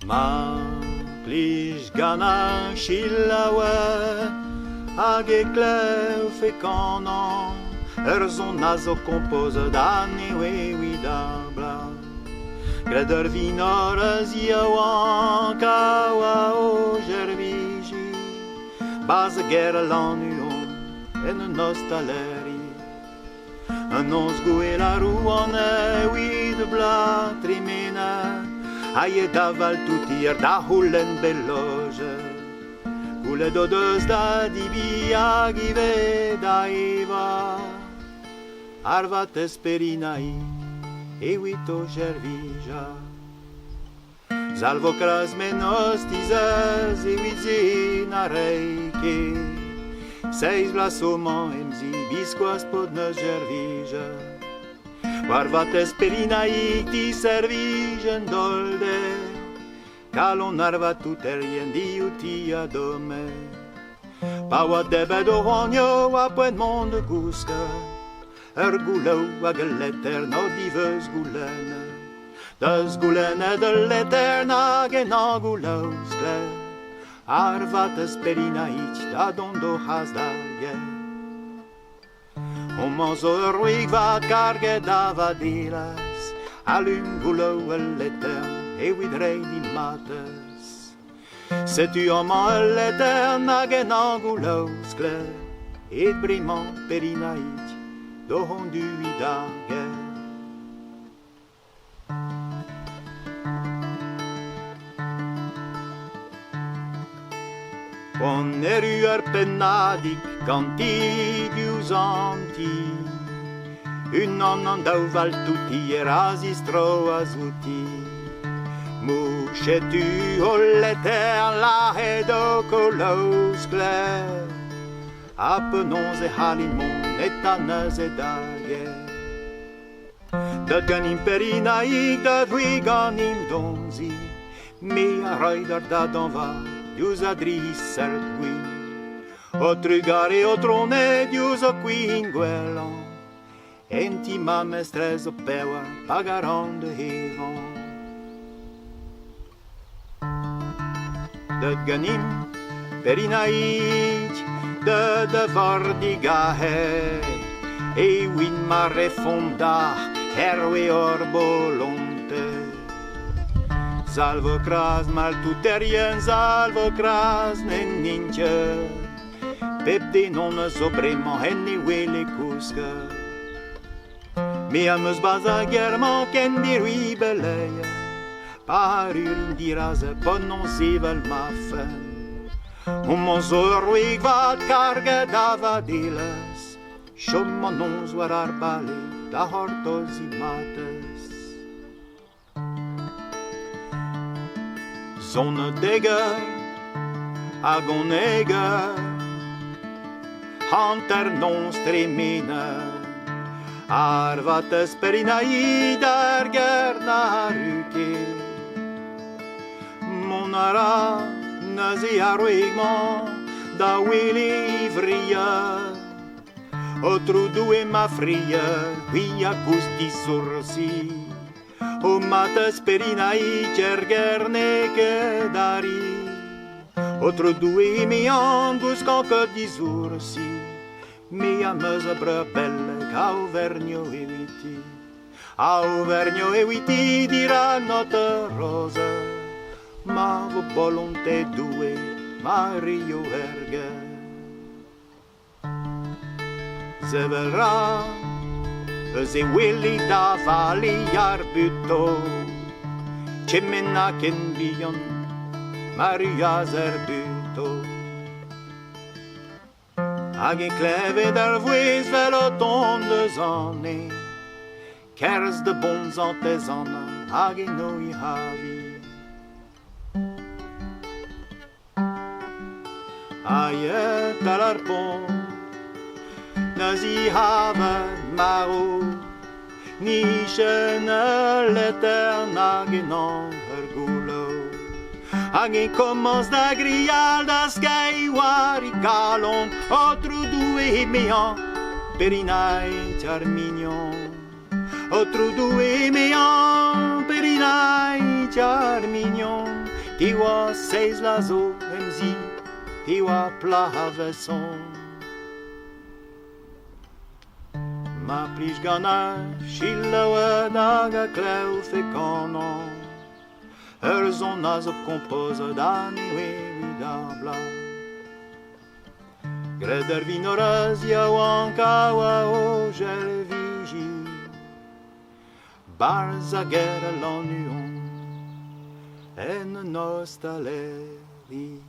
Ma plige gana chillawe hag eklev fekanan zon nazo compose d'anni oui d'abla Greder vinor ziawan kawa o gervigi Baz ger l'anuon en nostaleri Un ons goe la rouane oui de bla trimena Aie daval tutir da hullen belloge Gule dodeus da dibi agive da eva Arvat esperinai e wito gervija Salvo cras menos tizaz e wizin areike Seis blasoman emzi bisquas podnes gervija Arvat esperinai ti servigen dolde Calon arvat tuterien diuti adome Pawa debed o honio apuen monde gusca Gulou hag l'eterno diveus goulene Deus goulene de l'etern hag en angoulouscle Arvat esperinait da dondo has da ye O manzo ruig va carge da vadilas Alum goulou l'etern e widrei di mates Sais-tu amant l'etern hag en angoulouscle Et brimant perinait do hondu idage On eruer pennadik cantidius anti Un annan dauval tutti erasistro azuti Mouchetu o l'etern la hedo colouscle Appenons e halimon et annes e daie Dat ganim perinaik, dat hui ganim donzi Me a raider da danva, dius adris cert gwin O trugare o trone, dius o quin gwelan Enti ma mestres o pewa, pagaran de hevan Dat ganim perinaik de vardigahe e win mare fonda herwe orbolonte Salvo cras mal tuterien salvo cras nen ninche Pep de non sobrement henni wele kuska Me amus baza german ken di rui beleie Parurin diraze ponon sivel mafen O manzo ruig vad carge da vadiles Som non war arbale da hortos i mates Zone degger agon eger Hanter non stremine Arvat esperinai der gerna ruke Monara Nazi aruigman da wili vria O trudu e ma fria qui a gusti sorsi O mata sperinai cergerne che dari O trudu e mi angus canca di sursi Mi amesa belle ca Auvergnio e viti Auvergnio e viti dirà nota rosa Ma vo volonté due Mario erge Se verrà Se willi da vali arbuto Ce menna ken bion Maria zerbuto Hag kleve der vues velo de zanne Kers de bons antezana Hag noi havi Aie talarpon Nazi haven maro Nischen l'etern agenan hergulo Hag commence da grial da sky wari calon Otru due mean perinai charmignon Otru due mean perinai charmignon Tiwa seis lazo emzi, tiwa plave son. Ma plish gana, shillawa daga kleu fekonon. Zon az op compose d'ani widabla. Greder vinorazia wankawa o gelvigi. Barzagera l'ennuon, en nostalgie.